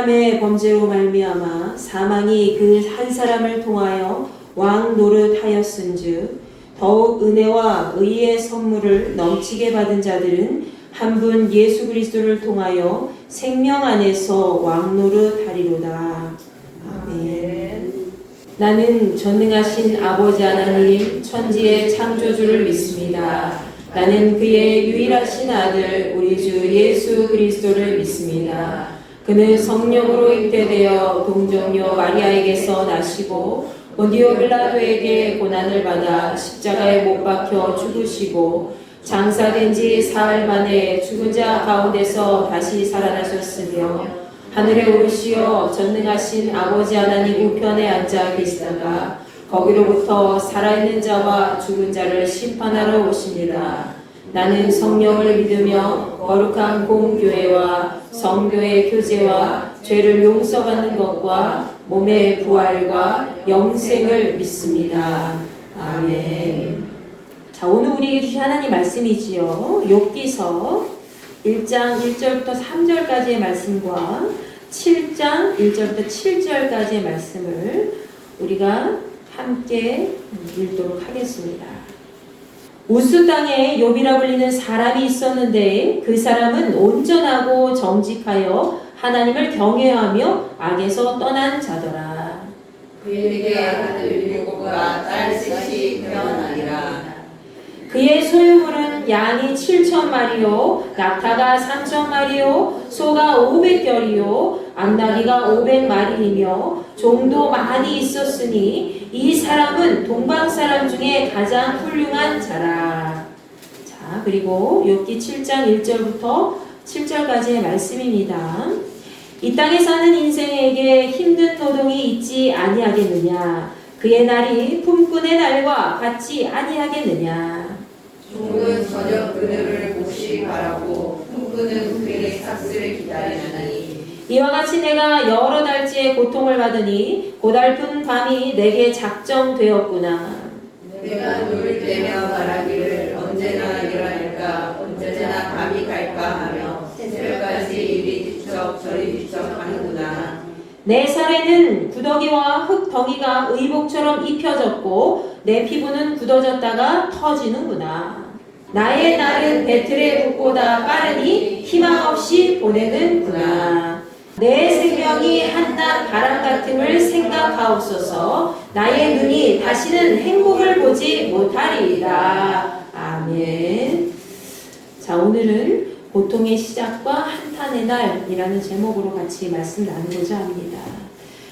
사람의 범죄로 말미암아 사망이 그 한 사람을 통하여 왕 노릇하였은즉 더욱 은혜와 의의 선물을 넘치게 받은 자들은 한 분 예수 그리스도를 통하여 생명 안에서 왕 노릇하리로다. 아멘. 나는 전능하신 아버지 하나님 천지의 창조주를 믿습니다. 나는 그의 유일하신 아들 우리 주 예수 그리스도를 믿습니다. 그는 성령으로 잉태되어 동정녀 마리아에게서 나시고 본디오 빌라도에게 고난을 받아 십자가에 못 박혀 죽으시고 장사된 지 사흘 만에 죽은 자 가운데서 다시 살아나셨으며 하늘에 오르시어 전능하신 아버지 하나님 우편에 앉아 계시다가 거기로부터 살아있는 자와 죽은 자를 심판하러 오십니다. 나는 성령을 믿으며 거룩한 공교회와 성교의 교제와 죄를 용서받는 것과 몸의 부활과 영생을 믿습니다. 아멘. 자, 오늘 우리에게 주신 하나님 말씀이지요. 욥기서 1장 1절부터 3절까지의 말씀과 7장 1절부터 7절까지의 말씀을 우리가 함께 읽도록 하겠습니다. 우스 땅에 욥이라 불리는 사람이 있었는데 그 사람은 온전하고 정직하여 하나님을 경외하며 악에서 떠난 자더라. 그에게 아들 7과 딸 셋이 태어나니라. 그의 소유물은 양이 7,000마리요 낙타가 3,000마리요 소가 500결이요 암나귀가 500마리이며 종도 많이 있었으니 이 사람은 동방 사람 중에 가장 훌륭한 자라. 자, 그리고 욥기 7장 1절부터 7절까지의 말씀입니다. 이 땅에 사는 인생에게 힘든 노동이 있지 아니하겠느냐? 그의 날이 품꾼의 날과 같지 아니하겠느냐? 종은 저녁 그늘을 몹시 바라고 품꾼은 그의 삭슬을 기다리나니 이와 같이 내가 여러 달째 고통을 받으니 고달픈 밤이 내게 작정되었구나. 내가 눈을 떼며 말하기를 언제나 일어날까 언제나 밤이 갈까 하며 새벽까지 이리 뒤척 저리 뒤척 하는구나. 내 살에는 구더기와 흙덩이가 의복처럼 입혀졌고 내 피부는 굳어졌다가 터지는구나. 나의 날은 배틀의 북보다 빠르니 희망 없이 보내는구나. 내 생명이 한낮 바람 같음을 생각하옵소서. 나의 눈이 다시는 행복을 보지 못하리이다. 아멘. 자, 오늘은 고통의 시작과 한탄의 날이라는 제목으로 같이 말씀 나누고자 합니다.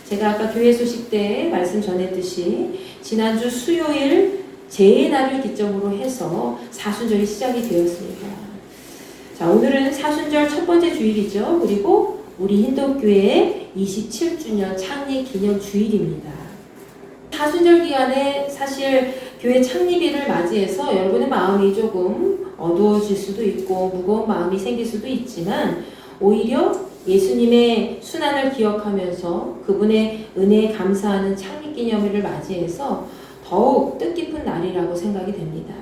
제가 아까 교회 소식 때 말씀 전했듯이 지난주 수요일 제 날을 기점으로 해서 사순절이 시작이 되었습니다. 자, 오늘은 사순절 첫 번째 주일이죠. 그리고 우리 힌두교회의 27주년 창립 기념 주일입니다. 사순절 기간에 사실 교회 창립일을 맞이해서 여러분의 마음이 조금 어두워질 수도 있고 무거운 마음이 생길 수도 있지만 오히려 예수님의 순환을 기억하면서 그분의 은혜에 감사하는 창립기념일을 맞이해서 더욱 뜻깊은 날이라고 생각이 됩니다.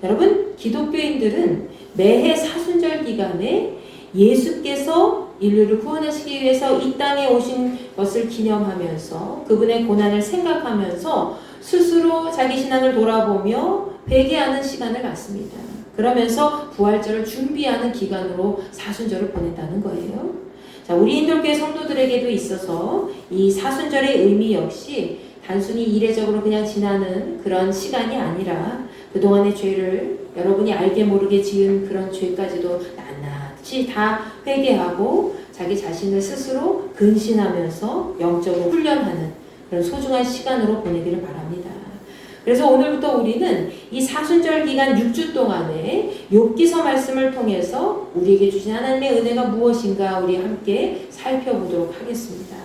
여러분, 기독교인들은 매해 사순절 기간에 예수께서 인류를 구원하시기 위해서 이 땅에 오신 것을 기념하면서 그분의 고난을 생각하면서 스스로 자기 신앙을 돌아보며 회개하는 시간을 갖습니다. 그러면서 부활절을 준비하는 기간으로 사순절을 보낸다는 거예요. 자, 우리 인도교회 성도들에게도 있어서 이 사순절의 의미 역시 단순히 이례적으로 그냥 지나는 그런 시간이 아니라 그동안의 죄를 여러분이 알게 모르게 지은 그런 죄까지도 낱낱이 다 회개하고 자기 자신을 스스로 근신하면서 영적으로 훈련하는 그런 소중한 시간으로 보내기를 바랍니다. 그래서 오늘부터 우리는 이 사순절 기간 6주 동안에 욥기서 말씀을 통해서 우리에게 주신 하나님의 은혜가 무엇인가 우리 함께 살펴보도록 하겠습니다.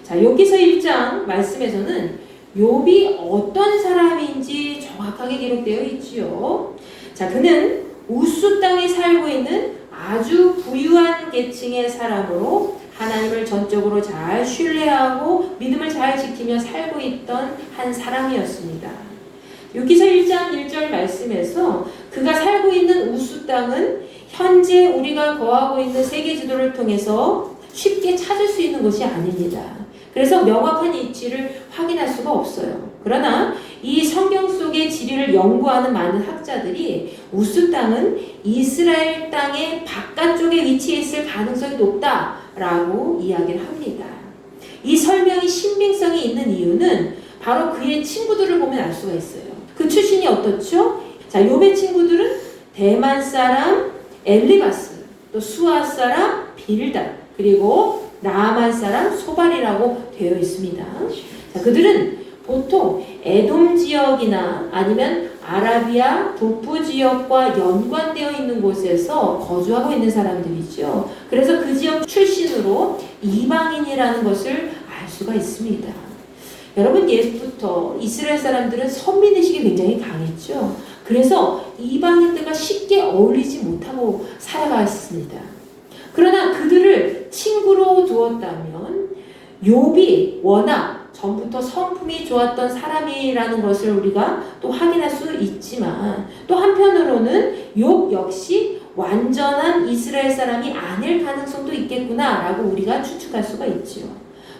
자, 욥기서 1장 말씀에서는 욥이 어떤 사람인지 정확하게 기록되어 있지요. 자, 그는 우스 땅에 살고 있는 아주 부유한 계층의 사람으로 하나님을 전적으로 잘 신뢰하고 믿음을 잘 지키며 살고 있던 한 사람이었습니다. 욥기서 1장 1절 말씀에서 그가 살고 있는 우스 땅은 현재 우리가 거하고 있는 세계 지도를 통해서 쉽게 찾을 수 있는 것이 아닙니다. 그래서 명확한 이치를 확인할 수가 없어요. 그러나 이 성경 속의 지리를 연구하는 많은 학자들이 우스 땅은 이스라엘 땅의 바깥쪽에 위치해 있을 가능성이 높다라고 이야기를 합니다. 이 설명이 신빙성이 있는 이유는 바로 그의 친구들을 보면 알 수가 있어요. 그 출신이 어떻죠? 자, 욥의 친구들은 대만 사람 엘리바스, 또 수아 사람 빌닷, 그리고 나아만 사람 소발이라고 되어 있습니다. 자, 그들은 보통 에돔 지역이나 아니면 아라비아 북부 지역과 연관되어 있는 곳에서 거주하고 있는 사람들이죠. 그래서 그 지역 출신으로 이방인이라는 것을 알 수가 있습니다. 여러분, 옛부터 이스라엘 사람들은 선민의식이 굉장히 강했죠. 그래서 이방인들과 쉽게 어울리지 못하고 살아갔습니다. 그러나 그들을 친구로 두었다면 욥이 워낙 전부터 성품이 좋았던 사람이라는 것을 우리가 또 확인할 수 있지만, 또 한편으로는 욥 역시 완전한 이스라엘 사람이 아닐 가능성도 있겠구나라고 우리가 추측할 수가 있죠.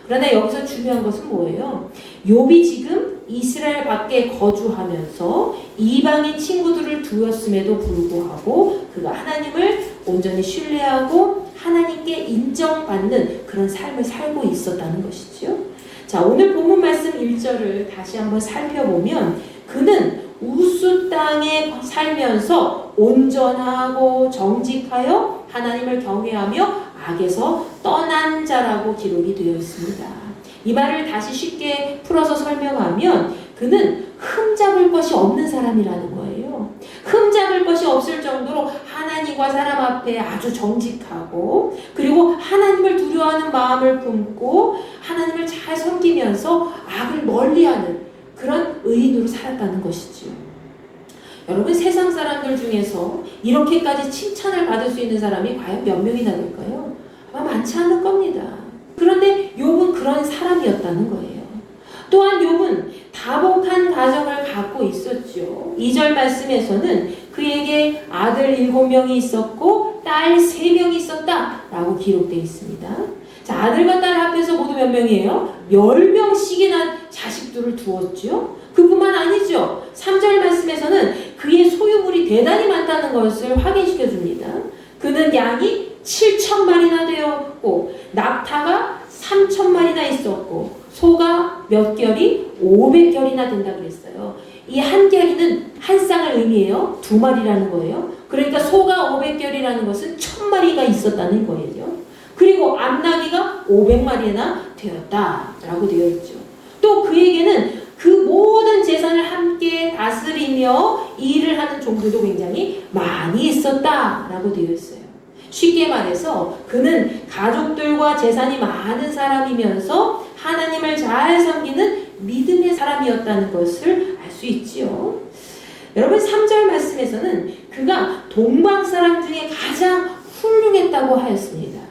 그러나 여기서 중요한 것은 뭐예요? 욥이 지금 이스라엘 밖에 거주하면서 이방인 친구들을 두었음에도 불구하고 그가 하나님을 온전히 신뢰하고 하나님께 인정받는 그런 삶을 살고 있었다는 것이죠. 자, 오늘 본문 말씀 1절을 다시 한번 살펴보면 그는 우스 땅에 살면서 온전하고 정직하여 하나님을 경외하며 악에서 떠난 자라고 기록이 되어 있습니다. 이 말을 다시 쉽게 풀어서 설명하면 그는 흠잡을 것이 없는 사람이라는 거예요. 흠잡을 것이 없을 정도로 하나님과 사람 앞에 아주 정직하고, 그리고 하나님을 두려워하는 마음을 품고 하나님을 잘 섬기면서 악을 멀리하는 그런 의인으로 살았다는 것이죠. 여러분, 세상 사람들 중에서 이렇게까지 칭찬을 받을 수 있는 사람이 과연 몇 명이나 될까요? 아마 많지 않을 겁니다. 그런데 욥은 그런 사람이었다는 거예요. 또한 욥은 다복한 가정을 갖고 있었죠. 2절 말씀에서는 그에게 아들 7명이 있었고 딸 3명이 있었다 라고 기록되어 있습니다. 자, 아들과 딸 합해서 모두 몇 명이에요? 10명씩이나 자식들을 두었죠. 그뿐만 아니죠. 3절 말씀에서는 그의 소유물이 대단히 많다는 것을 확인시켜 줍니다. 그는 양이 7,000마리나 되었고 낙타가 3,000마리나 있었고 소가 몇 결이 500결이나 된다 그랬어요. 이 한 결이는 한 쌍을 의미해요. 2마리라는 거예요. 그러니까 소가 500결이라는 것은 1,000마리가 있었다는 거예요. 그리고 암나귀가 500마리나 되었다라고 되어 있죠. 또 그에게는 그 모든 재산을 함께 다스리며 일을 하는 종들도 굉장히 많이 있었다라고 되어 있어요. 쉽게 말해서 그는 가족들과 재산이 많은 사람이면서 하나님을 잘 섬기는 믿음의 사람이었다는 것을 알 수 있지요. 여러분, 3절 말씀에서는 그가 동방 사람 중에 가장 훌륭했다고 하였습니다.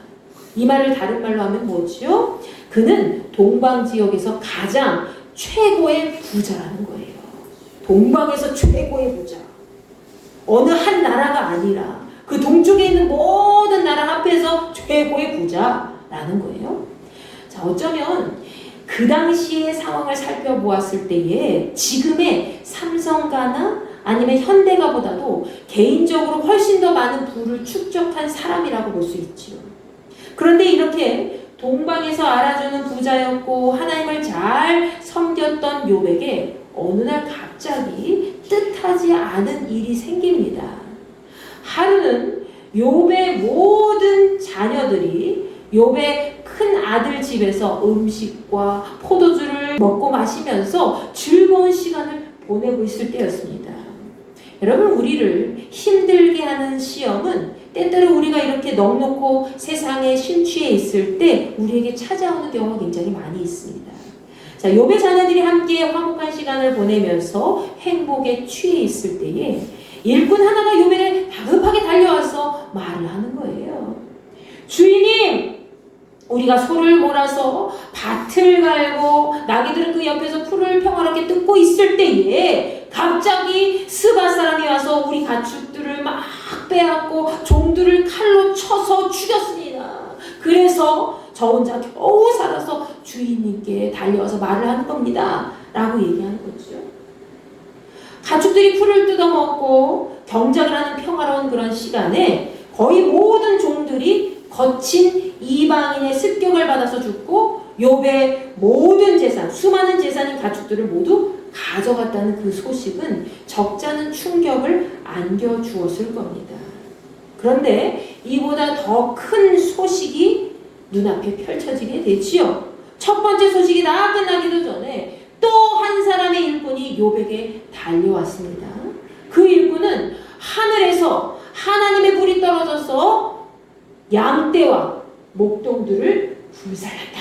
이 말을 다른 말로 하면 뭐지요? 그는 동방 지역에서 가장 최고의 부자라는 거예요. 동방에서 최고의 부자. 어느 한 나라가 아니라 그 동쪽에 있는 모든 나라 합해서 최고의 부자라는 거예요. 자, 어쩌면 그 당시의 상황을 살펴보았을 때에 지금의 삼성가나 아니면 현대가보다도 개인적으로 훨씬 더 많은 부를 축적한 사람이라고 볼 수 있지요. 그런데 이렇게 동방에서 알아주는 부자였고 하나님을 잘 섬겼던 욥에게 어느 날 갑자기 뜻하지 않은 일이 생깁니다. 하루는 욥의 모든 자녀들이 욥의 큰 아들 집에서 음식과 포도주를 먹고 마시면서 즐거운 시간을 보내고 있을 때였습니다. 여러분, 우리를 힘들게 하는 시험은 때때로 우리가 이렇게 넉넉고 세상에 심취해 있을 때 우리에게 찾아오는 경우가 굉장히 많이 있습니다. 자, 욥의 자녀들이 함께 화목한 시간을 보내면서 행복에 취해 있을 때에 일꾼 하나가 욥에게 다급하게 달려와서 말을 하는 거예요. 주인님, 우리가 소를 몰아서 밭을 갈고 나귀들은 그 옆에서 풀을 평화롭게 뜯고 있을 때에 갑자기 스바 사람이 와서 우리 가축들을 막 빼앗고 종들을 칼로 쳐서 죽였습니다. 그래서 저 혼자 겨우 살아서 주인님께 달려와서 말을 하는 겁니다. 라고 얘기하는 거죠. 가축들이 풀을 뜯어먹고 경작을 하는 평화로운 그런 시간에 거의 모든 종들이 거친 이방인의 습격을 받아서 죽고 욥의 모든 재산, 수많은 재산인 가축들을 모두 가져갔다는 그 소식은 적잖은 충격을 안겨주었을 겁니다. 그런데 이보다 더 큰 소식이 눈앞에 펼쳐지게 되지요. 첫 번째 소식이 다 끝나기도 전에 또 한 사람의 일꾼이 욥에게 달려왔습니다. 그 일꾼은 하늘에서 하나님의 불이 떨어져서 양떼와 목동들을 불살랐다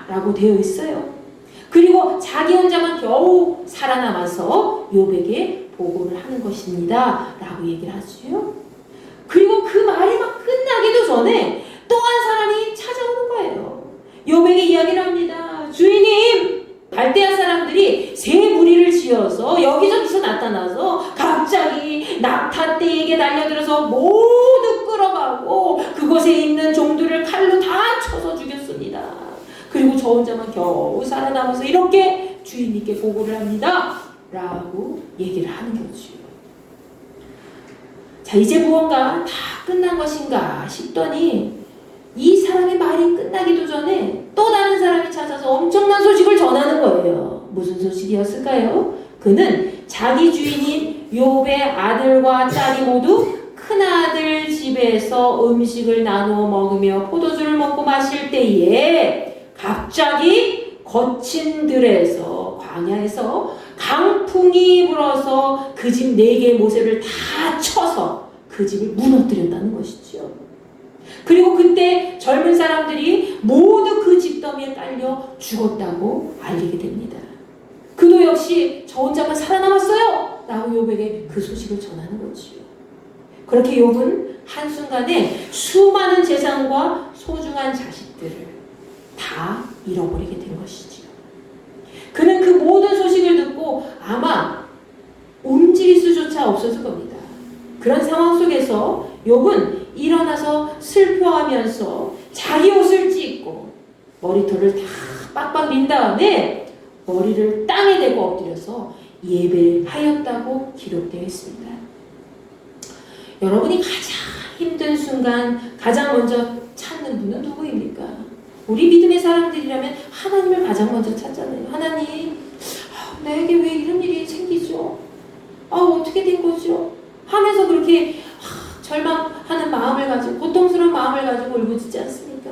라고 되어 있어요. 그리고 자기 혼자만 겨우 살아남아서 욥에게 보고를 하는 것입니다 라고 얘기를 하죠. 그리고 그 말이 막 끝나기도 전에 또 한 사람이 찾아오는 거예요. 욥에게 이야기를 합니다. 주인님, 갈대아 사람들이 새 무리를 지어서 여기저기서 나타나서 갑자기 낙타떼에게 달려들어서 모두 끌어가고 그곳에 있는 종들을 칼로 다 쳐서 죽였습니다. 그리고 저 혼자만 겨우 살아남아서 이렇게 주인님께 보고를 합니다 라고 얘기를 하는 거죠. 자, 이제 무언가 다 끝난 것인가 싶더니 이 사람의 말이 끝나기도 전에 또 다른 사람이 찾아서 엄청난 소식을 전하는 거예요. 무슨 소식이었을까요? 그는 자기 주인인 욥의 아들과 딸이 모두 큰아들 집에서 음식을 나누어 먹으며 포도주를 먹고 마실 때에 갑자기 거친 들에서 광야에서 강풍이 불어서 그 집 4개의 모세를 다 쳐서 그 집을 무너뜨렸다는 것이죠. 그리고 그때 젊은 사람들이 모두 그 집더미에 깔려 죽었다고 알리게 됩니다. 그도 역시 저 혼자만 살아남았어요 라고 욥에게 그 소식을 전하는 거지요. 그렇게 욥은 한순간에 수많은 재산과 소중한 자식들을 다 잃어버리게 된 것이지요. 그는 그 모든 소식을 듣고 아마 움직일 수조차 없었을 겁니다. 그런 상황 속에서 욥은 일어나서 슬퍼하면서 자기 옷을 찢고 머리털을 다 빡빡 민 다음에 머리를 땅에 대고 엎드려서 예배하였다고 기록되어 있습니다. 여러분이 가장 힘든 순간 가장 먼저 찾는 분은 누구입니까? 우리 믿음의 사람들이라면 하나님을 가장 먼저 찾잖아요. 하나님, 나에게 왜 이런 일이 생기죠? 어떻게 된 거죠? 하면서 그렇게 절망하는 마음을 가지고 고통스러운 마음을 가지고 울부짖지 않습니까?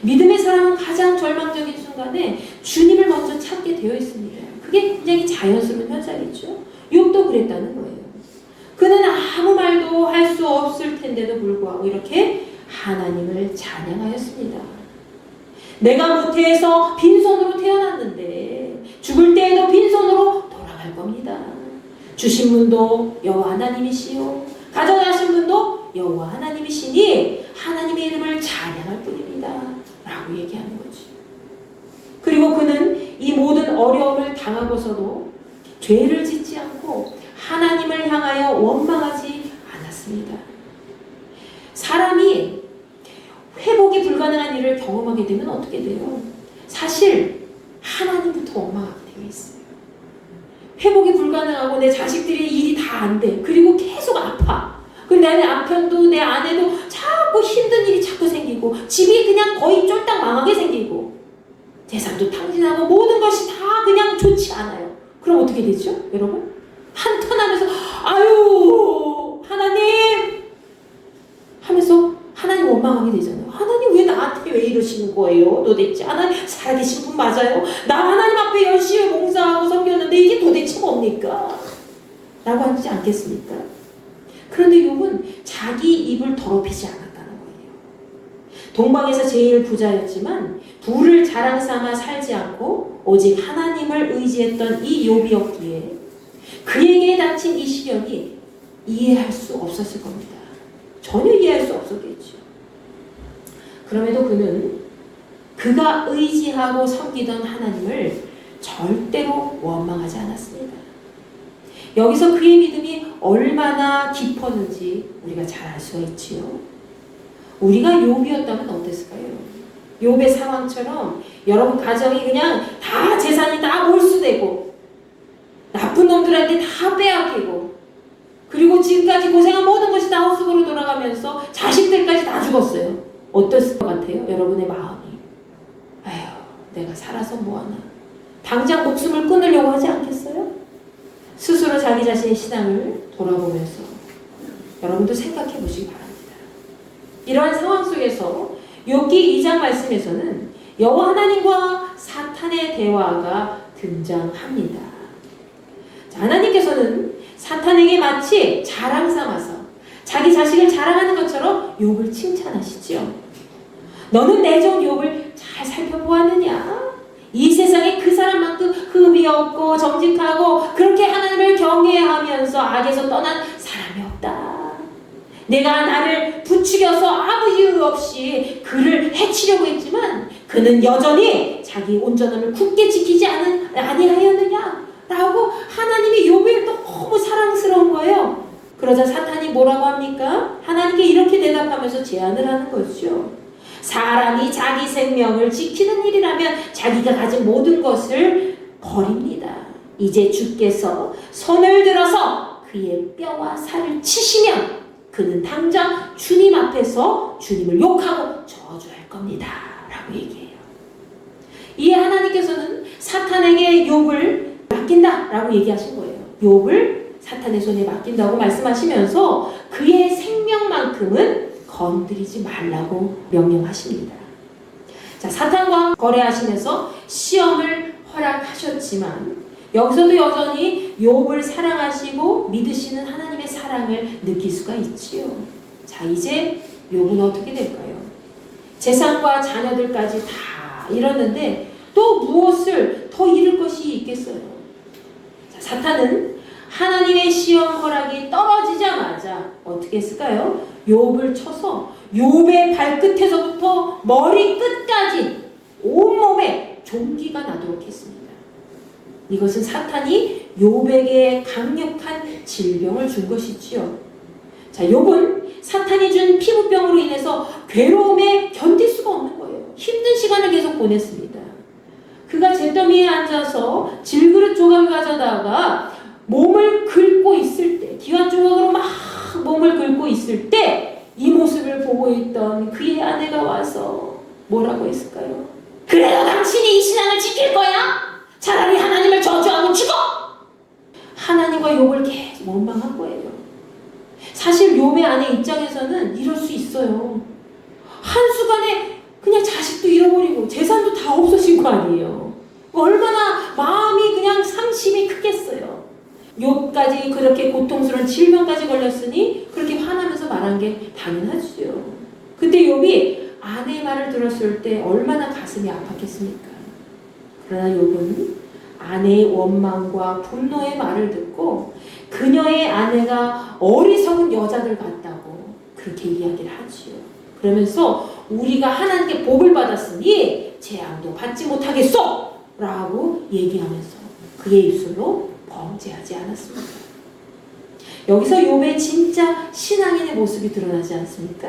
믿음의 사람은 가장 절망적인 순간에 주님을 먼저 찾게 되어 있습니다. 그게 굉장히 자연스러운 현상이죠. 욥도 그랬다는 거예요. 그는 아무 말도 할 수 없을 텐데도 불구하고 이렇게 하나님을 찬양하였습니다. 내가 모태에서 빈손으로 태어났는데 죽을 때에도 빈손으로 돌아갈 겁니다. 주신 분도 여호와 하나님이시요 가져가신 분도 여호와 하나님이시니 하나님의 이름을 찬양할 뿐입니다 라고 얘기하는 거죠. 그리고 그는 이 모든 어려움을 당하고서도 죄를 짓지 않고 하나님을 향하여 원망하지 않았습니다. 사람이 회복이 불가능한 일을 경험하게 되면 어떻게 돼요? 사실 하나님부터 원망하게 되어 있어요. 회복이 불가능하고 내 자식들이 일이 다 안 돼. 그리고 계속 아파. 그리고 내 남편도 내 아내도 자꾸 힘든 일이 자꾸 생기고 집이 그냥 거의 쫄딱 망하게 생기고 재산도 탕진하고 모든 것이 다 그냥 좋지 않아요. 그럼 어떻게 되죠? 여러분? 한탄하면서 아유 하나님 하면서 하나님 원망하게 되잖아요. 하나님 왜 나한테 왜 이러시는 거예요? 도대체 하나님 살아계신 분 맞아요? 나 하나님 앞에 열심히 봉사하고 섬겼는데 이게 도대체 뭡니까? 라고 하지 않겠습니까? 그런데 욥은 자기 입을 더럽히지 않았다는 거예요. 동방에서 제일 부자였지만 부를 자랑 삼아 살지 않고 오직 하나님을 의지했던 이 욥이었기에 그에게 닥친 이 시련이 이해할 수 없었을 겁니다. 전혀 이해할 수 없었겠죠. 그럼에도 그는 그가 의지하고 섬기던 하나님을 절대로 원망하지 않았습니다. 여기서 그의 믿음이 얼마나 깊었는지 우리가 잘 알 수가 있지요. 우리가 욥이었다면 어땠을까요? 욥의 상황처럼 여러분 가정이 그냥 다 재산이 다 몰수되고 나쁜 놈들한테 다 빼앗기고 그리고 지금까지 고생한 모든 것이 다 헛수고로 돌아가면서 자식들까지 다 죽었어요. 어땠을 것 같아요? 여러분의 마음이. 아휴, 내가 살아서 뭐하나. 당장 목숨을 끊으려고 하지 않겠어요? 스스로 자기 자신의 신앙을 돌아보면서 여러분도 생각해 보시기 바랍니다. 이러한 상황 속에서 욥기 2장 말씀에서는 여호와 하나님과 사탄의 대화가 등장합니다. 자, 하나님께서는 사탄에게 마치 자랑 삼아서 자기 자식을 자랑하는 것처럼 욥을 칭찬하시죠. 너는 내 종 욥을 잘 살펴보았느냐? 이 세상에 그 사람만큼 흠이 없고 정직하고 그렇게 하나님을 경외하면서 악에서 떠난 사람이 없다. 내가 나를 부추겨서 아무 이유 없이 그를 해치려고 했지만 그는 여전히 자기 온전함을 굳게 지키지 아니하였느냐? 라고 하나님이 욥을 너무 사랑스러운 거예요. 그러자 사탄이 뭐라고 합니까? 하나님께 이렇게 대답하면서 제안을 하는 거죠. 사람이 자기 생명을 지키는 일이라면 자기가 가진 모든 것을 버립니다. 이제 주께서 손을 들어서 그의 뼈와 살을 치시면 그는 당장 주님 앞에서 주님을 욕하고 저주할 겁니다. 라고 얘기해요. 이에 하나님께서는 사탄에게 욥을 맡긴다 라고 얘기하신 거예요. 욥을 사탄의 손에 맡긴다고 말씀하시면서 그의 생명만큼은 건드리지 말라고 명령하십니다. 자, 사탄과 거래하시면서 시험을 허락하셨지만 여기서도 여전히 욥을 사랑하시고 믿으시는 하나님의 사랑을 느낄 수가 있지요. 자, 이제 욥은 어떻게 될까요? 재산과 자녀들까지 다 잃었는데 또 무엇을 더 잃을 것이 있겠어요? 자, 사탄은 하나님의 시험 허락이 떨어지자마자 어떻게 했을까요? 욥을 쳐서 욥의 발끝에서부터 머리 끝까지 온몸에 종기가 나도록 했습니다. 이것은 사탄이 욥에게 강력한 질병을 준 것이지요. 자, 욥은 사탄이 준 피부병으로 인해서 괴로움에 견딜 수가 없는 거예요. 힘든 시간을 계속 보냈습니다. 그가 잿더미에 앉아서 질그릇 조각을 가져다가 몸을 긁고 있을 때, 기관 조각으로 막 몸을 긁고 있을 때 이 모습을 보고 있던 그의 아내가 와서 뭐라고 했을까요? 그래도 당신이 이 신앙을 지킬 거야? 차라리 하나님을 저주하고 죽어! 하나님과 욥을 계속 원망한 거예요. 사실 욥의 아내 입장에서는 이럴 수 있어요. 한순간에 그냥 자식도 잃어버리고 재산도 다 없어진 거 아니에요. 얼마나 마음이 그냥 상심이 크겠어요. 욥까지 그렇게 고통스러운 질병까지 걸렸으니 그렇게 화나면서 말한 게 당연하죠. 근데 욥이 아내의 말을 들었을 때 얼마나 가슴이 아팠겠습니까? 그러나 욥은 아내의 원망과 분노의 말을 듣고 그녀의 아내가 어리석은 여자들 같다고 그렇게 이야기를 하지요. 그러면서 우리가 하나님께 복을 받았으니 재앙도 받지 못하겠소! 라고 얘기하면서 그의 입술로 범죄하지 않았습니다. 여기서 욥의 진짜 신앙인의 모습이 드러나지 않습니까?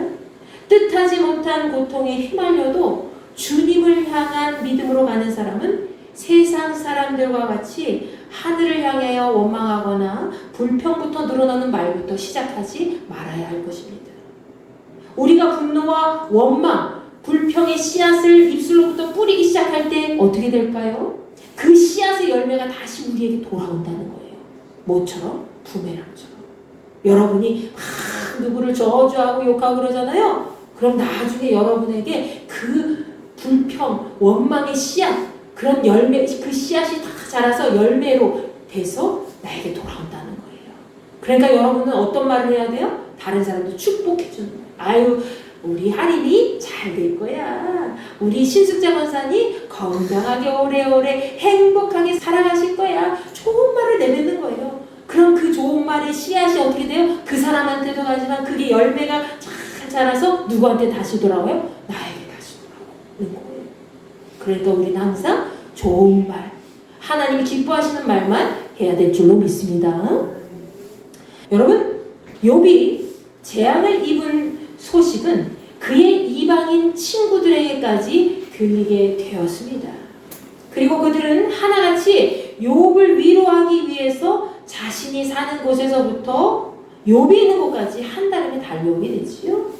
뜻하지 못한 고통에 휘말려도 주님을 향한 믿음으로 가는 사람은 세상 사람들과 같이 하늘을 향하여 원망하거나 불평부터 늘어나는 말부터 시작하지 말아야 할 것입니다. 우리가 분노와 원망, 불평의 씨앗을 입술로부터 뿌리기 시작할 때 어떻게 될까요? 그 씨앗의 열매가 다시 우리에게 돌아온다는 거예요. 뭐처럼? 부메랑처럼. 여러분이 막 누구를 저주하고 욕하고 그러잖아요. 그럼 나중에 여러분에게 그 불평, 원망의 씨앗, 그런 열매, 그 씨앗이 다 자라서 열매로 돼서 나에게 돌아온다는 거예요. 그러니까 여러분은 어떤 말을 해야 돼요? 다른 사람도 축복해주는 거예요. 아유, 우리 할인이 잘 될 거야. 우리 신숙자 권사님 건강하게 오래오래 행복하게 살아가실 거야. 좋은 말을 내뱉는 거예요. 그럼 그 좋은 말의 씨앗이 어떻게 돼요? 그 사람한테도 가지만 그게 열매가 잘 자라서 누구한테 다시 돌아와요? 나에게 다시 돌아오는 거예요. 그러니까 우리는 항상 좋은 말, 하나님이 기뻐하시는 말만 해야 될 줄로 믿습니다. 여러분, 욥이 재앙을 입은 소식은 그의 이방인 친구들에게까지 들리게 되었습니다. 그리고 그들은 하나같이 욥을 위로하기 위해서 자신이 사는 곳에서부터 욥이 있는 곳까지 한달음에 달려오게 되지요.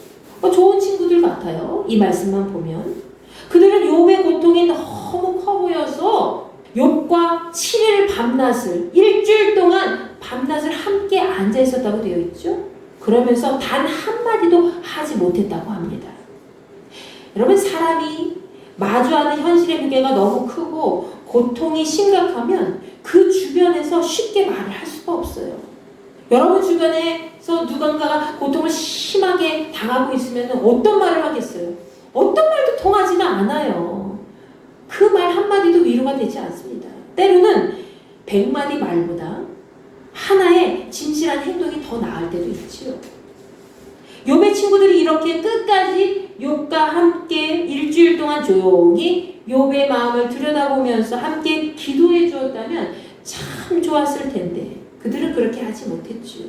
좋은 친구들 같아요. 이 말씀만 보면. 그들은 욥의 고통이 너무 커 보여서 욥과 7일 밤낮을 일주일 동안 밤낮을 함께 앉아 있었다고 되어 있죠. 그러면서 단 한마디도 하지 못했다고 합니다. 여러분, 사람이 마주하는 현실의 무게가 너무 크고 고통이 심각하면 그 주변에서 쉽게 말을 할 수가 없어요. 여러분 주변에서 누군가가 고통을 심하게 당하고 있으면 어떤 말을 하겠어요? 어떤 말도 통하지는 않아요. 그 말 한마디도 위로가 되지 않습니다. 때로는 100마디 말보다 하나의 진실한 행동이 더 나을 때도 있지요. 욥의 친구들이 이렇게 끝까지 욥과 함께 일주일 동안 조용히 욥의 마음을 들여다보면서 함께 기도해 주었다면 참 좋았을 텐데 그들은 그렇게 하지 못했지요.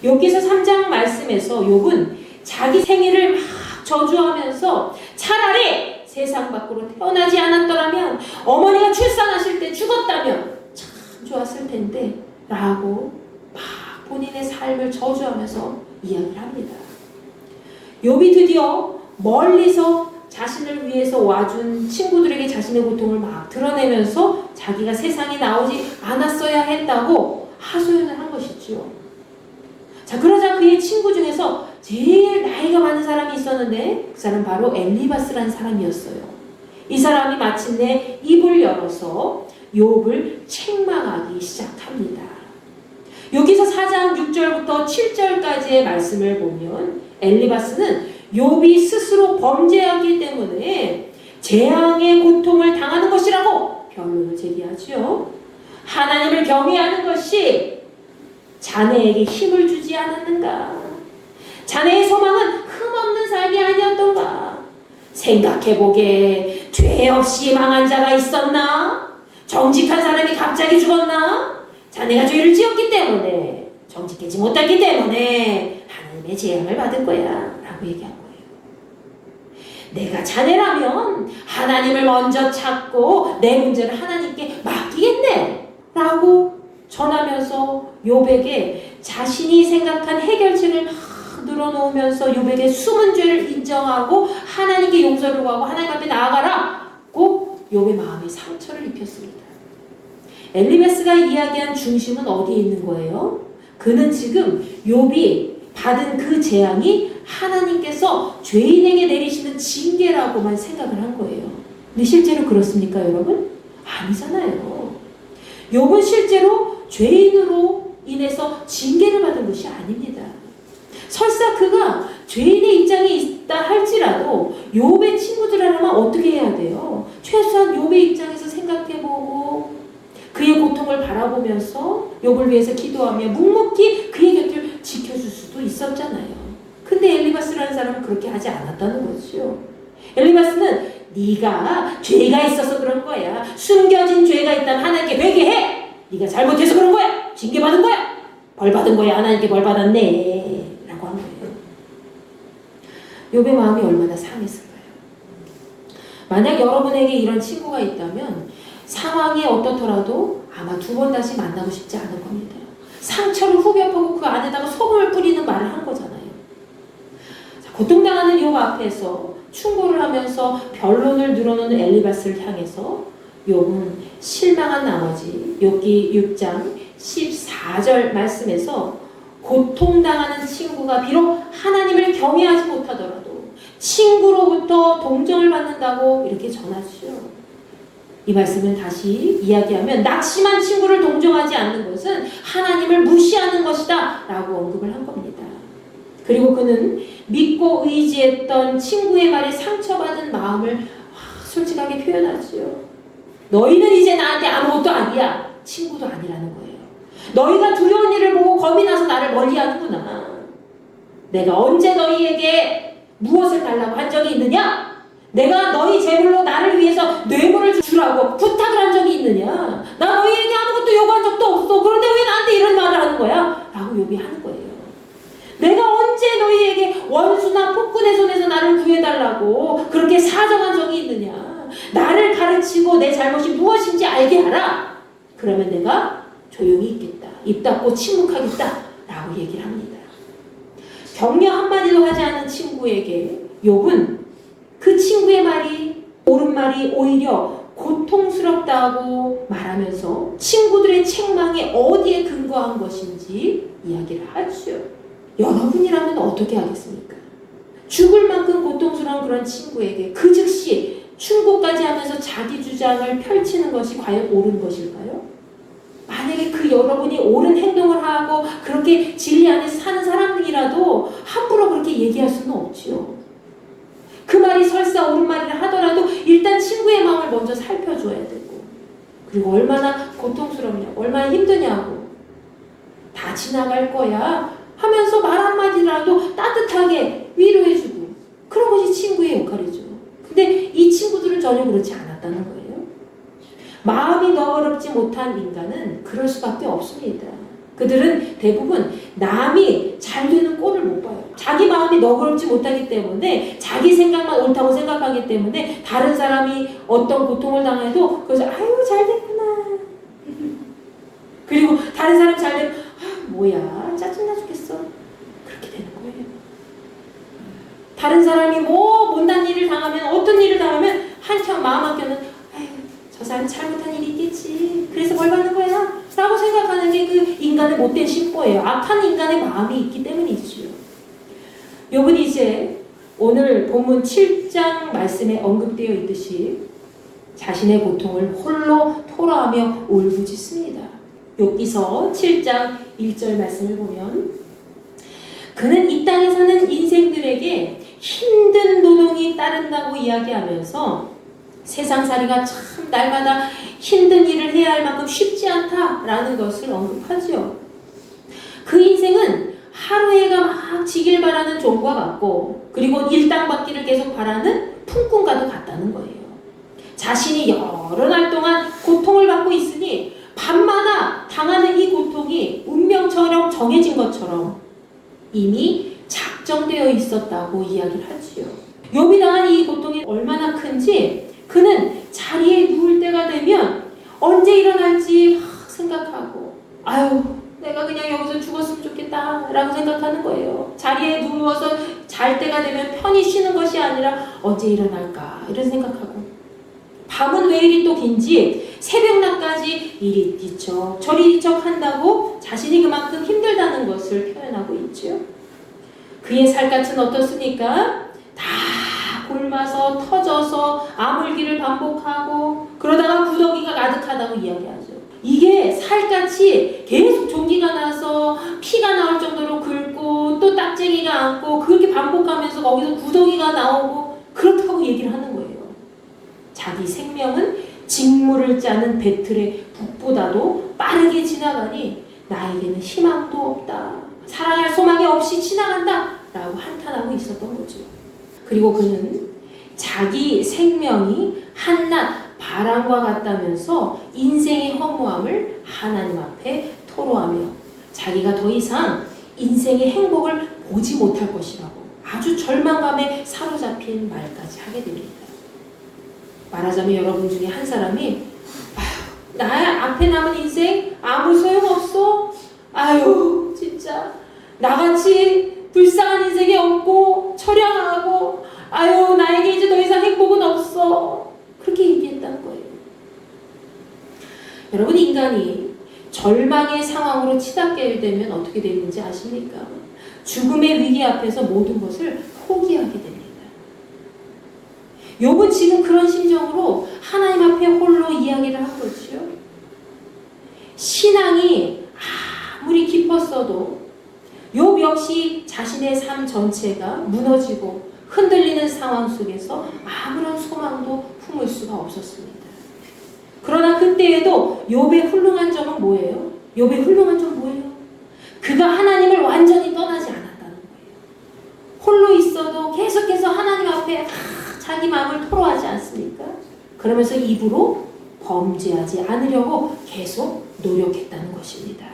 욥기서 3장 말씀에서 욥은 자기 생애를 막 저주하면서 차라리 세상 밖으로 태어나지 않았더라면 어머니가 출산하실 때 죽었다면 참 좋았을 텐데 라고 막 본인의 삶을 저주하면서 이야기를 합니다. 욥이 드디어 멀리서 자신을 위해서 와준 친구들에게 자신의 고통을 막 드러내면서 자기가 세상에 나오지 않았어야 했다고 하소연을 한 것이지요. 자, 그러자 그의 친구 중에서 제일 나이가 많은 사람이 있었는데 그 사람 바로 엘리바스라는 사람이었어요. 이 사람이 마침내 입을 열어서 욥을 책망하기 시작합니다. 여기서 4장 6절부터 7절까지의 말씀을 보면 엘리바스는 욥이 스스로 범죄하기 때문에 재앙의 고통을 당하는 것이라고 변론을 제기하죠. 하나님을 경외하는 것이 자네에게 힘을 주지 않았는가? 자네의 소망은 흠없는 삶이 아니었던가? 생각해보게 죄 없이 망한 자가 있었나? 정직한 사람이 갑자기 죽었나? 자네가 죄를 지었기 때문에 정직하지 못했기 때문에 하나님의 재앙을 받을 거야 라고 얘기한 거예요. 내가 자네라면 하나님을 먼저 찾고 내 문제를 하나님께 맡기겠네 라고 전하면서 욥에게 자신이 생각한 해결책을 막 늘어놓으면서 욥에게 숨은 죄를 인정하고 하나님께 용서를 구하고 하나님 앞에 나아가라고 욥의 마음에 상처를 입혔습니다. 엘리바스가 이야기한 중심은 어디에 있는 거예요? 그는 지금 욥이 받은 그 재앙이 하나님께서 죄인에게 내리시는 징계라고만 생각을 한 거예요. 근데 실제로 그렇습니까, 여러분? 아니잖아요. 욥은 실제로 죄인으로 인해서 징계를 받은 것이 아닙니다. 설사 그가 죄인의 입장에 있다 할지라도 욥의 친구들이라면 어떻게 해야 돼요? 최소한 욥의 입장에서 생각해보고 그의 고통을 바라보면서 욥을 위해서 기도하며 묵묵히 그의 곁을 지켜줄 수도 있었잖아요. 근데 엘리바스라는 사람은 그렇게 하지 않았다는 거죠. 엘리바스는 네가 죄가 있어서 그런 거야. 숨겨진 죄가 있다면 하나님께 회개해. 네가 잘못해서 그런 거야. 징계받은 거야. 벌 받은 거야. 하나님께 벌 받았네 라고 한 거예요. 욥의 마음이 얼마나 상했을까요? 만약 여러분에게 이런 친구가 있다면 상황이 어떻더라도 아마 두 번 다시 만나고 싶지 않을 겁니다. 상처를 후벼파고 그 안에다가 소금을 뿌리는 말을 한 거잖아요. 자, 고통당하는 욥 앞에서 충고를 하면서 변론을 늘어놓는 엘리바스를 향해서 욥은 실망한 나머지 욥기 6장 14절 말씀에서 고통당하는 친구가 비록 하나님을 경외하지 못하더라도 친구로부터 동정을 받는다고 이렇게 전하죠. 이 말씀은 다시 이야기하면 낙심한 친구를 동정하지 않는 것은 하나님을 무시하는 것이다 라고 언급을 한 겁니다. 그리고 그는 믿고 의지했던 친구의 말에 상처받은 마음을 솔직하게 표현하지요. 너희는 이제 나한테 아무것도 아니야. 친구도 아니라는 거예요. 너희가 두려운 일을 보고 겁이 나서 나를 멀리하는구나. 내가 언제 너희에게 무엇을 달라고 한 적이 있느냐? 내가 너희 재물로 나를 위해서 뇌물을 주라고 부탁을 한 적이 있느냐? 나 너희에게 아무것도 요구한 적도 없어. 그런데 왜 나한테 이런 말을 하는 거야? 라고 욥이 하는 거예요. 내가 언제 너희 너희에게 원수나 폭군의 손에서 나를 구해달라고 그렇게 사정한 적이 있느냐? 나를 가르치고 내 잘못이 무엇인지 알게 하라. 그러면 내가 조용히 있겠다. 입 닫고 침묵하겠다. 라고 얘기를 합니다. 격려 한마디도 하지 않은 친구에게 욥은 그 친구의 말이 옳은 말이 오히려 고통스럽다고 말하면서 친구들의 책망이 어디에 근거한 것인지 이야기를 하죠. 여러분이라면 어떻게 하겠습니까? 죽을 만큼 고통스러운 그런 친구에게 그 즉시 충고까지 하면서 자기 주장을 펼치는 것이 과연 옳은 것일까요? 만약에 그 여러분이 옳은 행동을 하고 그렇게 진리 안에서 사는 사람들이라도 함부로 그렇게 얘기할 수는 없지요. 그 말이 설사 옳은 말이라 하더라도 일단 친구의 마음을 먼저 살펴줘야 되고, 그리고 얼마나 고통스럽냐, 얼마나 힘드냐고, 다 지나갈 거야 하면서 말 한마디라도 따뜻하게 위로해주고, 그런 것이 친구의 역할이죠. 근데 이 친구들은 전혀 그렇지 않았다는 거예요. 마음이 너그럽지 못한 인간은 그럴 수밖에 없습니다. 그들은 대부분 남이 잘 되는 꼴을 못 봐요. 자기 마음이 너그럽지 못하기 때문에, 자기 생각만 옳다고 생각하기 때문에 다른 사람이 어떤 고통을 당해도 그래서 아유 잘 됐구나. 그리고 다른 사람 잘 되면 뭐야 짜증나 죽겠어. 그렇게 되는 거예요. 다른 사람이 뭐 못난 일을 당하면, 어떤 일을 당하면 한참 마음 한켠은 아유 저 사람 잘못한 일이 있겠지. 그래서 벌 받는 거야. 라고 생각하는 게 그 인간의 못된 심보예요. 악한 인간의 마음이 있기 때문이지요. 욥은 이제 오늘 본문 7장 말씀에 언급되어 있듯이 자신의 고통을 홀로 토로하며 울부짖습니다. 욥기서 7장 1절 말씀을 보면, 그는 이 땅에 사는 인생들에게 힘든 노동이 따른다고 이야기하면서 세상살이가 참 날마다 힘든 일을 해야 할 만큼 쉽지 않다라는 것을 언급하죠. 그 인생은 하루해가 막 지길 바라는 종과 같고, 그리고 일당받기를 계속 바라는 품꾼과도 같다는 거예요. 자신이 여러 날 동안 고통을 받고 있으니 밤마다 당하는 이 고통이 운명처럼 정해진 것처럼 이미 작정되어 있었다고 이야기를 하지요. 욥이 당한 이 고통이 얼마나 큰지 그는 자리에 누울 때가 되면 언제 일어날지 막 생각하고, 아유 내가 그냥 여기서 죽었으면 좋겠다 라고 생각하는 거예요. 자리에 누워서 잘 때가 되면 편히 쉬는 것이 아니라 언제 일어날까 이런 생각하고, 밤은 왜 이리 또 긴지 새벽낮까지 이리 뒤척 저리 뒤척 한다고 자신이 그만큼 힘들다는 것을 표현하고 있죠. 그의 살갗은 어떻습니까? 다 굶어서 터져서 아물기를 반복하고 그러다가 구더기가 가득하다고 이야기하죠. 이게 살갗이 계속 종기가 나서 피가 나올 정도로 긁고 또 딱쟁이가 앉고 그렇게 반복하면서 거기서 구더기가 나오고 그렇다고 얘기를 하는 거예요. 자기 생명은 직무를 짜는 배틀의 북보다도 빠르게 지나가니 나에게는 희망도 없다. 사랑할 소망이 없이 지나간다. 라고 한탄하고 있었던 거죠. 그리고 그는 자기 생명이 한낱 바람과 같다면서 인생의 허무함을 하나님 앞에 토로하며 자기가 더 이상 인생의 행복을 보지 못할 것이라고 아주 절망감에 사로잡힌 말까지 하게 됩니다. 말하자면 여러분 중에 한 사람이 아유 나 앞에 남은 인생 아무 소용없어. 아유 진짜 나같이 불쌍한 인생이 없고 처량하고 아유 나에게 이제 더 이상 행복은 없어. 그렇게 얘기했다는 거예요. 여러분, 인간이 절망의 상황으로 치닫게 되면 어떻게 되는지 아십니까? 죽음의 위기 앞에서 모든 것을 포기하게 됩니다. 욥은 지금 그런 심정으로 하나님 앞에 홀로 이야기를 한 거죠. 신앙이 아무리 깊었어도 욥 역시 자신의 삶 전체가 무너지고 흔들리는 상황 속에서 아무런 소망도 품을 수가 없었습니다. 그러나 그때에도 욥의 훌륭한 점은 뭐예요? 욥의 훌륭한 점은 뭐예요? 그가 하나님을 완전히 떠나지 않았다는 거예요. 홀로 있어도 계속해서 하나님 앞에 자기 마음을 토로하지 않습니까? 그러면서 입으로 범죄하지 않으려고 계속 노력했다는 것입니다.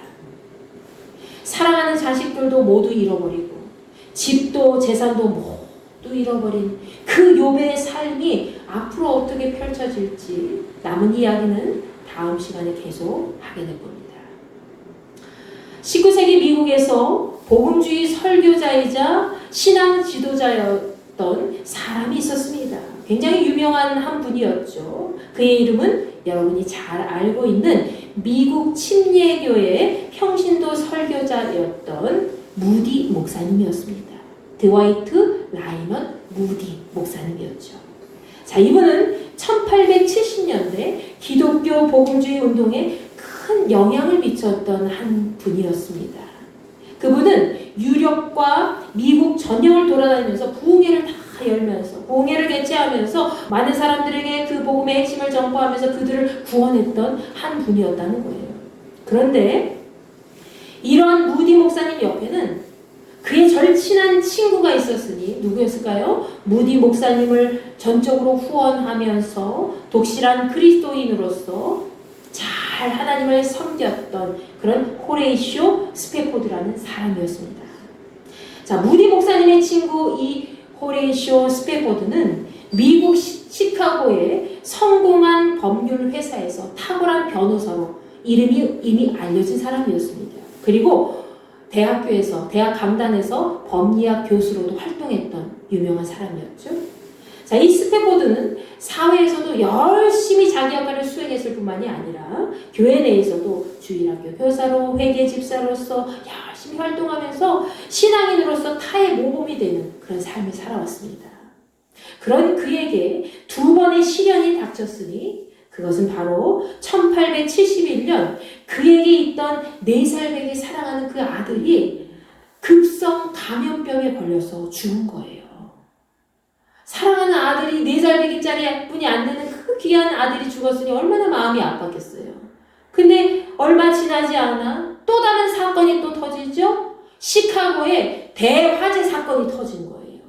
사랑하는 자식들도 모두 잃어버리고 집도 재산도 모두 잃어버린 그 욥의 삶이 앞으로 어떻게 펼쳐질지 남은 이야기는 다음 시간에 계속 하게 될 겁니다. 19세기 미국에서 복음주의 설교자이자 신앙 지도자였던 사람이 있었습니다. 굉장히 유명한 한 분이었죠. 그의 이름은 여러분이 잘 알고 있는 미국 침례교회의 평신도 설교자였던 무디 목사님이었습니다. 드와이트 라이먼 무디 목사님이었죠. 자, 이분은 1870년대 기독교 복음주의 운동에 큰 영향을 미쳤던 한 분이었습니다. 그분은 유럽과 미국 전역을 돌아다니면서 부흥회를 다 열면서 부흥회를 개최하면서 많은 사람들에게 그 복음의 핵심을 전파하면서 그들을 구원했던 한 분이었다는 거예요. 그런데 이런 무디 목사님 옆에는 그의 절친한 친구가 있었으니 누구였을까요? 무디 목사님을 전적으로 후원하면서 독실한 그리스도인으로서 잘 하나님을 섬겼던 그런 호레이쇼 스페포드라는 사람이었습니다. 자, 무디 목사님의 친구 이 호레이쇼 스페포드는 미국 시카고의 성공한 법률 회사에서 탁월한 변호사로 이름이 이미 알려진 사람이었습니다. 그리고 대학 강단에서 법리학 교수로도 활동했던 유명한 사람이었죠. 자, 이 스페포드는 사회에서도 열심히 자기 역할을 수행했을 뿐만이 아니라 교회 내에서도 주일학교 교사로 회계 집사로서 열심히 활동하면서 신앙인으로서 타의 모범이 되는 그런 삶을 살아왔습니다. 그런 그에게 두 번의 시련이 닥쳤으니 그것은 바로 1871년 그에게 있던 4살 배기 사랑하는 그 아들이 급성 감염병에 걸려서 죽은 거예요. 사랑하는 아들이 4살 배기짜리 뿐이 안 되는 그 귀한 아들이 죽었으니 얼마나 마음이 아팠겠어요. 근데 얼마 지나지 않아 또 다른 사건이 또 터지죠. 시카고에 대화재 사건이 터진 거예요.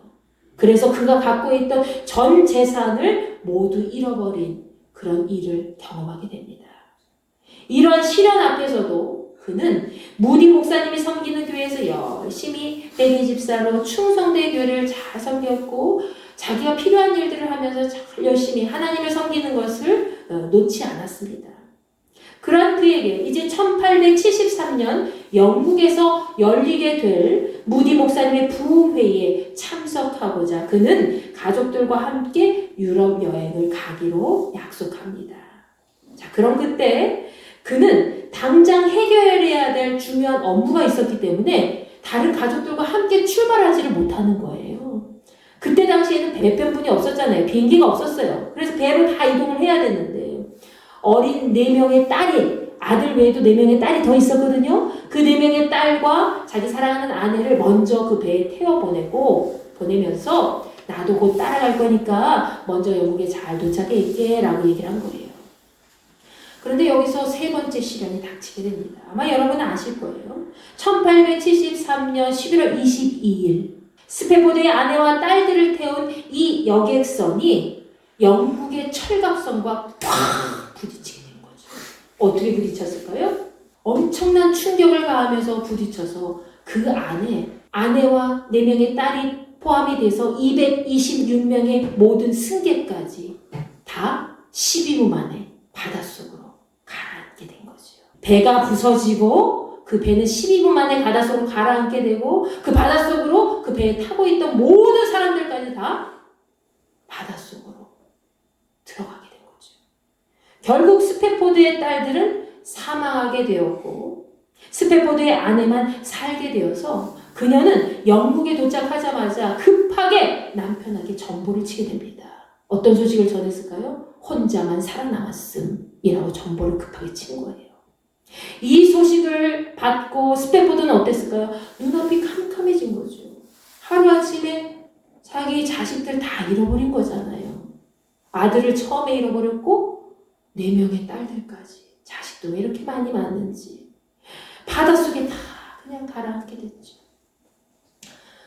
그래서 그가 갖고 있던 전 재산을 모두 잃어버린 그런 일을 경험하게 됩니다. 이런 시련 앞에서도 그는 무디 목사님이 섬기는 교회에서 열심히 회계 집사로 충성되게 교회를 잘 섬겼고 자기가 필요한 일들을 하면서 잘 열심히 하나님을 섬기는 것을 놓지 않았습니다. 그런 그에게 이제 1873년 영국에서 열리게 될 무디 목사님의 부흥회에 참석하고자 그는 가족들과 함께 유럽 여행을 가기로 약속합니다. 자, 그럼 그때 그는 당장 해결해야 될 중요한 업무가 있었기 때문에 다른 가족들과 함께 출발하지를 못하는 거예요. 그때 당시에는 배편분이 없었잖아요. 비행기가 없었어요. 그래서 배로 다 이동을 해야 됐는데 어린 4명의 딸이 아들 외에도 4명의 딸이 더 있었거든요. 그 4명의 딸과 자기 사랑하는 아내를 먼저 그 배에 보내면서 나도 곧 따라갈 거니까 먼저 영국에 잘 도착해 있게 라고 얘기를 한 거예요. 그런데 여기서 3번째 시련이 닥치게 됩니다. 아마 여러분은 아실 거예요. 1873년 11월 22일 스페포드의 아내와 딸들을 태운 이 여객선이 영국의 철갑선과 팍 부딪히게 된 거죠. 어떻게 부딪혔을까요? 엄청난 충격을 가하면서 부딪혀서 그 안에 아내와 4명의 딸이 포함이 돼서 226명의 모든 승객까지 다 12분 만에 바닷속으로 가라앉게 된 거죠. 배가 부서지고 그 배는 12분 만에 바닷속으로 가라앉게 되고 그 바닷속으로 그 배에 타고 있던 모든 사람들까지 다 바닷속으로 들어가게 된 거죠. 결국 스페포드의 딸들은 사망하게 되었고 스페포드의 아내만 살게 되어서 그녀는 영국에 도착하자마자 급하게 남편에게 전보를 치게 됩니다. 어떤 소식을 전했을까요? 혼자만 살아남았음이라고 전보를 급하게 친 거예요. 이 소식을 받고 스페포드는 어땠을까요? 눈앞이 캄캄해진 거죠. 하루아침에 자기 자식들 다 잃어버린 거잖아요. 아들을 처음에 잃어버렸고 4명의 딸들까지. 자식도 왜 이렇게 많이 많은지. 바닷속에 다 그냥 가라앉게 됐죠.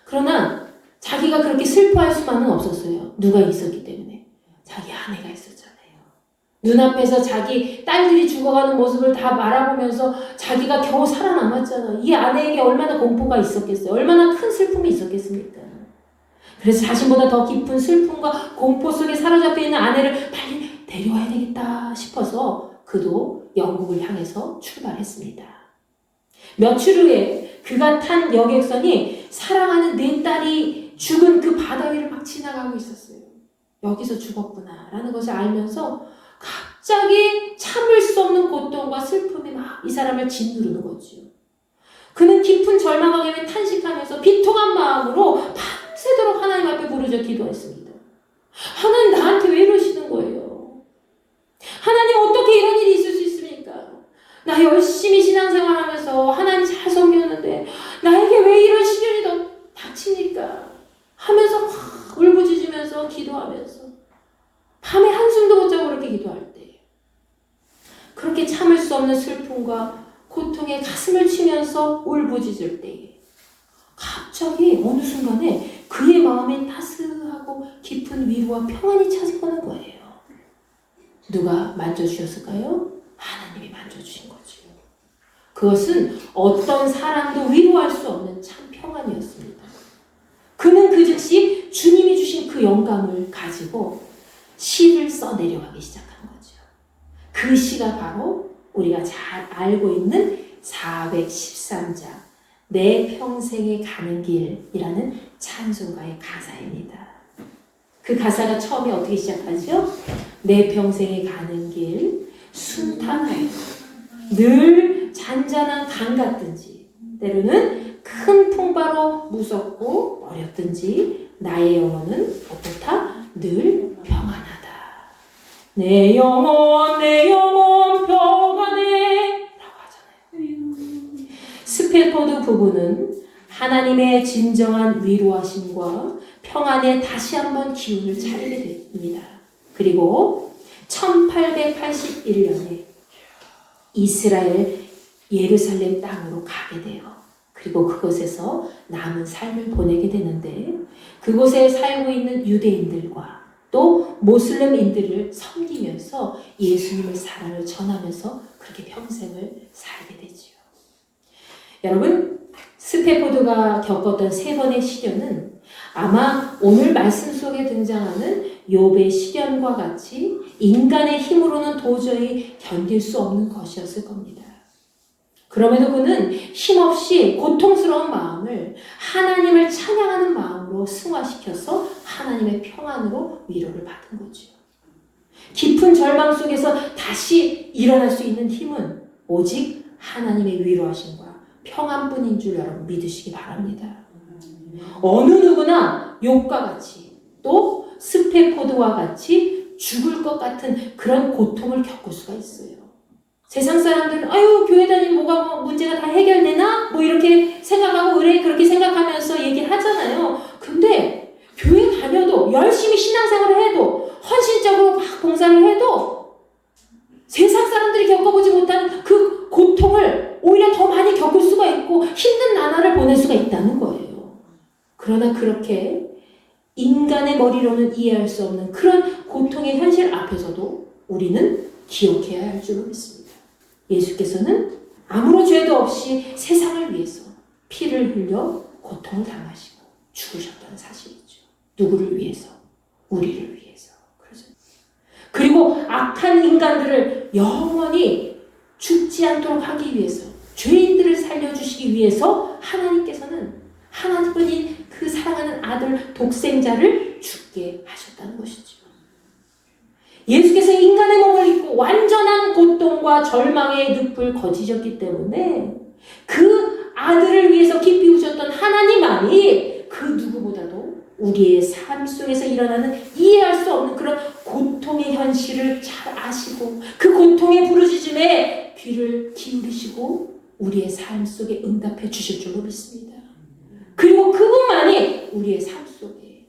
그러나 자기가 그렇게 슬퍼할 수만은 없었어요. 누가 있었기 때문에. 자기 아내가 있었잖아요. 눈앞에서 자기 딸들이 죽어가는 모습을 다 바라보면서 자기가 겨우 살아남았잖아. 이 아내에게 얼마나 공포가 있었겠어요. 얼마나 큰 슬픔이 있었겠습니까. 그래서 자신보다 더 깊은 슬픔과 공포 속에 사로잡혀 있는 아내를 빨리 데려와야 되겠다 싶어서 그도 영국을 향해서 출발했습니다. 며칠 후에 그가 탄 여객선이 사랑하는 내 딸이 죽은 그 바다 위를 막 지나가고 있었어요. 여기서 죽었구나 라는 것을 알면서 갑자기 참을 수 없는 고통과 슬픔이 막 이 사람을 짓누르는 거죠. 그는 깊은 절망하게 탄식하면서 비통한 마음으로 밤새도록 하나님 앞에 부르짖어 기도했습니다. 하나님 나한테 왜 이러시는 거예요? 하나님 어떻게 이런 일이 있을 수 있습니까? 나 열심히 신앙생활하면서 하나님 잘 섬겼는데 나에게 왜 이런 시련이 닥칩니까? 하면서 막 울부짖으면서 기도하면서 밤에 한숨도 못 자고 그렇게 기도할 때 그렇게 참을 수 없는 슬픔과 고통에 가슴을 치면서 울부짖을 때에 갑자기 어느 순간에 그의 마음에 따스하고 깊은 위로와 평안이 찾아오는 거예요. 누가 만져주셨을까요? 하나님이 만져주신 거죠. 그것은 어떤 사람도 위로할 수 없는 참 평안이었습니다. 그는 그 즉시 주님이 주신 그 영감을 가지고 시를 써내려가기 시작한 거죠. 그 시가 바로 우리가 잘 알고 있는 413자 내 평생에 가는 길이라는 찬송가의 가사입니다. 그 가사가 처음에 어떻게 시작하죠? 내 평생에 가는 길 순탄하여 늘 잔잔한 강 같든지 때로는 큰 풍파로 무섭고 어렵든지 나의 영혼은 어떻다? 늘 평안하다. 내 영혼 평안해 라고 하잖아요. 스페포드 부부는 하나님의 진정한 위로하심과 평안에 다시 한번 기운을 차리게 됩니다. 그리고 1881년에 이스라엘 예루살렘 땅으로 가게 돼요. 그리고 그곳에서 남은 삶을 보내게 되는데 그곳에 살고 있는 유대인들과 또 모슬림인들을 섬기면서 예수님의 사랑을 전하면서 그렇게 평생을 살게 되죠. 여러분, 스페포드가 겪었던 3번의 시련은 아마 오늘 말씀 속에 등장하는 욥의 시련과 같이 인간의 힘으로는 도저히 견딜 수 없는 것이었을 겁니다. 그럼에도 그는 힘없이 고통스러운 마음을 하나님을 찬양하는 마음으로 승화시켜서 하나님의 평안으로 위로를 받은 거죠. 깊은 절망 속에서 다시 일어날 수 있는 힘은 오직 하나님의 위로하심과 평안뿐인 줄 여러분 믿으시기 바랍니다. 어느 누구나 욥과 같이 또 스페포드와 같이 죽을 것 같은 그런 고통을 겪을 수가 있어요. 세상 사람들은 아유 교회 다니면 뭐가 문제가 다 해결되나? 뭐 이렇게 생각하고 그렇게 생각하면서 얘기를 하잖아요. 근데 교회 다녀도 열심히 신앙생활을 해도 헌신적으로 막 봉사를 해도 세상 사람들이 겪어보지 못한 그 고통을 오히려 더 많이 겪을 수가 있고 힘든 나날을 보낼 수가 있다는 거예요. 그러나 그렇게 인간의 머리로는 이해할 수 없는 그런 고통의 현실 앞에서도 우리는 기억해야 할 줄로 믿습니다. 예수께서는 아무런 죄도 없이 세상을 위해서 피를 흘려 고통을 당하시고 죽으셨다는 사실이죠. 누구를 위해서? 우리를 위해서. 그리고 악한 인간들을 영원히 죽지 않도록 하기 위해서 죄인들을 살려주시기 위해서 하나님께서는 하나님뿐인 그 사랑하는 아들 독생자를 죽게 하셨다는 것이죠. 예수께서 인간의 몸을 입고 완전한 고통과 절망의 늪을 거치셨기 때문에 그 아들을 위해서 깊이 우셨던 하나님만이 그 누구보다도 우리의 삶 속에서 일어나는 이해할 수 없는 그런 고통의 현실을 잘 아시고 그 고통의 부르짖음에 귀를 기울이시고 우리의 삶 속에 응답해 주실 줄로 믿습니다. 그리고 그분만이 우리의 삶 속에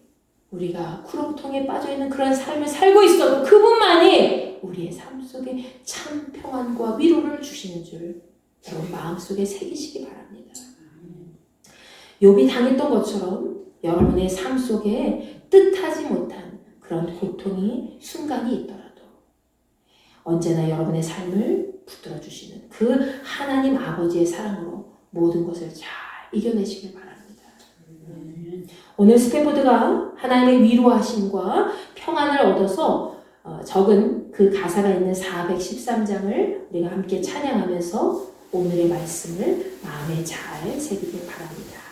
우리가 구렁텅이에 빠져있는 그런 삶을 살고 있어도 그분만이 우리의 삶 속에 참 평안과 위로를 주시는 줄 여러분 마음속에 새기시기 바랍니다. 욥이 당했던 것처럼 여러분의 삶 속에 뜻하지 못한 그런 고통이 순간이 있더라도 언제나 여러분의 삶을 붙들어 주시는 그 하나님 아버지의 사랑으로 모든 것을 잘 이겨내시길 바랍니다. 오늘 스탠포드가 하나님의 위로하심과 평안을 얻어서 적은 그 가사가 있는 413장을 우리가 함께 찬양하면서 오늘의 말씀을 마음에 잘 새기길 바랍니다.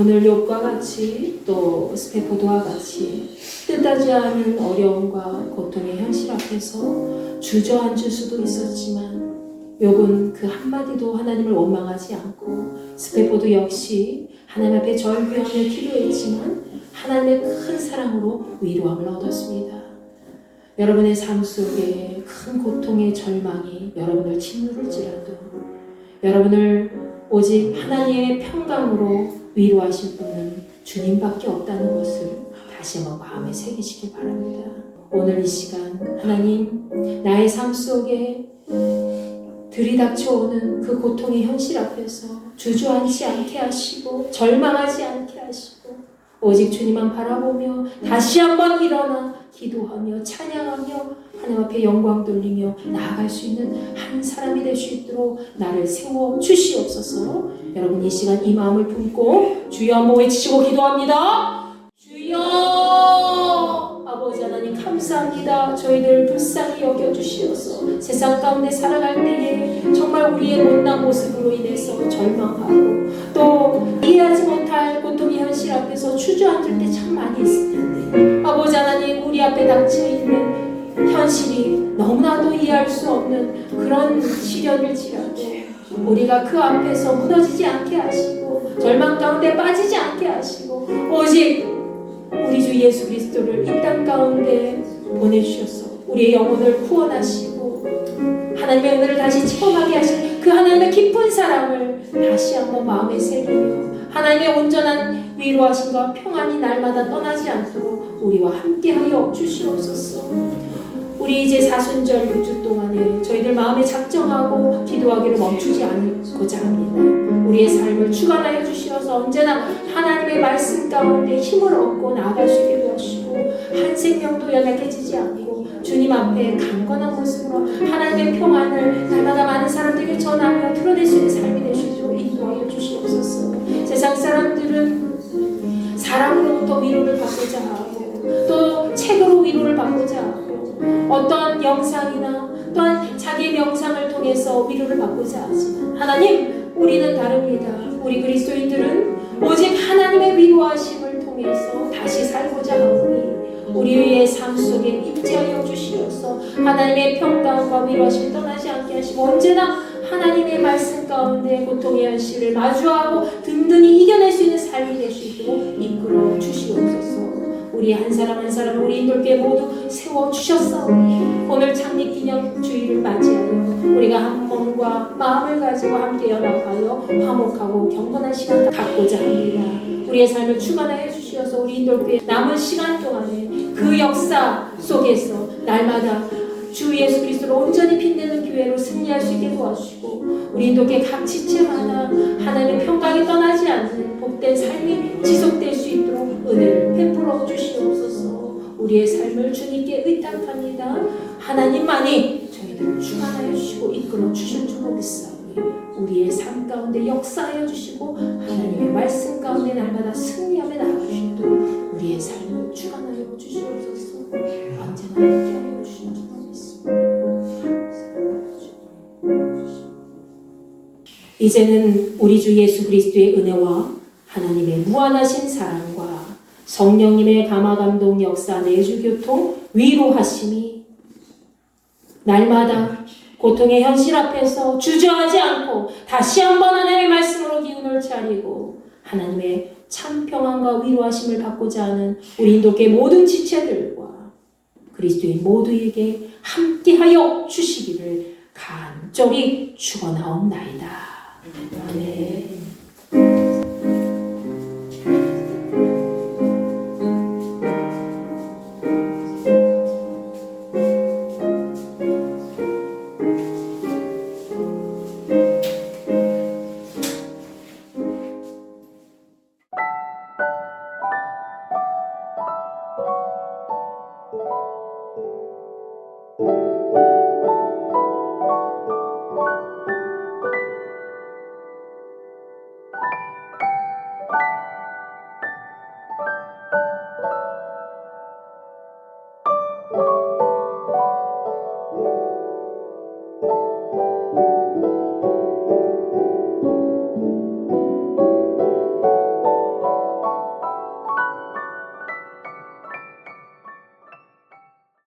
오늘 욥과 같이 또 스테포드와 같이 뜻하지 않은 어려움과 고통의 현실 앞에서 주저앉을 수도 있었지만 욥은 그 한마디도 하나님을 원망하지 않고 스테포드 역시 하나님 앞에 절규하며 기도했지만 하나님의 큰 사랑으로 위로함을 얻었습니다. 여러분의 삶 속에 큰 고통의 절망이 여러분을 짓누를지라도 여러분을 오직 하나님의 평강으로 위로하실 분은 주님밖에 없다는 것을 다시 한번 마음에 새기시기 바랍니다. 오늘 이 시간 하나님 나의 삶 속에 들이닥쳐오는 그 고통의 현실 앞에서 주저앉지 않게 하시고 절망하지 않게 하시고 오직 주님만 바라보며 다시 한번 일어나 기도하며 찬양하며 하나님 앞에 영광 돌리며 나아갈 수 있는 한 사람이 될 수 있도록 나를 세워 주시옵소서. 여러분 이 시간 이 마음을 품고 주여 한번 외치시고 기도합니다. 주여 아버지 하나님 감사합니다. 저희들 불쌍히 여겨주시어서 세상 가운데 살아갈 때에 정말 우리의 못난 모습으로 인해서 절망하고 또 이해하지 못할 고통의 현실 앞에서 주저앉을 때 참 많이 있을 텐데 아버지 하나님 우리 앞에 닥쳐있는 현실이 너무나도 이해할 수 없는 그런 시련일지라도 우리가 그 앞에서 무너지지 않게 하시고 절망 가운데 빠지지 않게 하시고 오직 우리 주 예수 그리스도를 이 땅 가운데 보내주셔서 우리의 영혼을 구원하시고 하나님의 은혜를 다시 체험하게 하신 그 하나님의 깊은 사랑을 다시 한번 마음에 새기며 하나님의 온전한 위로하심과 평안이 날마다 떠나지 않도록 우리와 함께하여 주시옵소서. 우리 이제 사순절 6주 동안에 저희들 마음에 작정하고 기도하기를 멈추지 않고자 합니다. 우리의 삶을 주관하여 주시어서 언제나 하나님의 말씀 가운데 힘을 얻고 나아갈 수 있게 도와주시고 한 생명도 연약해지지 않고 주님 앞에 강건한 모습으로 하나님의 평안을 날마다 많은 사람들에게 전하며 드러낼 수 있는 삶이 될 수 있도록 인도하여 주시옵소서. 세상 사람들은 사람으로부터 위로를 받고자 하고 또 책으로 위로를 받고자 하고 어떤 영상이나 또한 자기의 명상을 통해서 위로를 받고자 하지만 하나님 우리는 다릅니다. 우리 그리스도인들은 오직 하나님의 위로하심을 통해서 다시 살고자 하오니 우리의 삶 속에 임재하여 주시옵소서. 하나님의 평강과 위로하심을 떠나지 않게 하시고 언제나 하나님의 말씀 가운데 고통의 현실을 마주하고 든든히 이겨낼 수 있는 삶이 될 수 있도록 이끌어 주시옵소서. 우리 한 사람 한 사람 우리 인도교회 모두 세워주셨사오니 오늘 창립기념주일을 맞이하여 우리가 한 몸과 마음을 가지고 함께 연합하여 화목하고 경건한 시간 갖고자 합니다. 우리의 삶을 주관하여 주시어서 우리 인도교회 남은 시간 동안에 그 역사 속에서 날마다 주 예수 그리스도를 온전히 빛내는 교회로 승리할 수 있게 도와주시고 우리 인도교회 각 지체마다 하나님의 평강이 떠나지 않는 복된 삶이 지속될 수 있도록 은혜를 베풀어 주시옵소서. 우리의 삶을 주님께 의탁합니다. 하나님만이 저희들을 주관하여 주시고 이끌어 주실 줄로 믿사오니 우리의 삶 가운데 역사하여 주시고 하나님의 말씀 가운데 날마다 승리하며 나아갈 수 있도록 우리의 삶을 주관하여 주시옵소서. 언제나 함께하여 주실 줄로 이제는 우리 주 예수 그리스도의 은혜와 하나님의 무한하신 사랑과 성령님의 감화감동 역사 내주교통 위로하심이 날마다 고통의 현실 앞에서 주저하지 않고 다시 한번 하나님의 말씀으로 기운을 차리고 하나님의 참 평안과 위로하심을 받고자 하는 우리 인도교회 모든 지체들과 그리스도인 모두에게 함께하여 주시기를 간절히 축원하옵나이다. 아멘.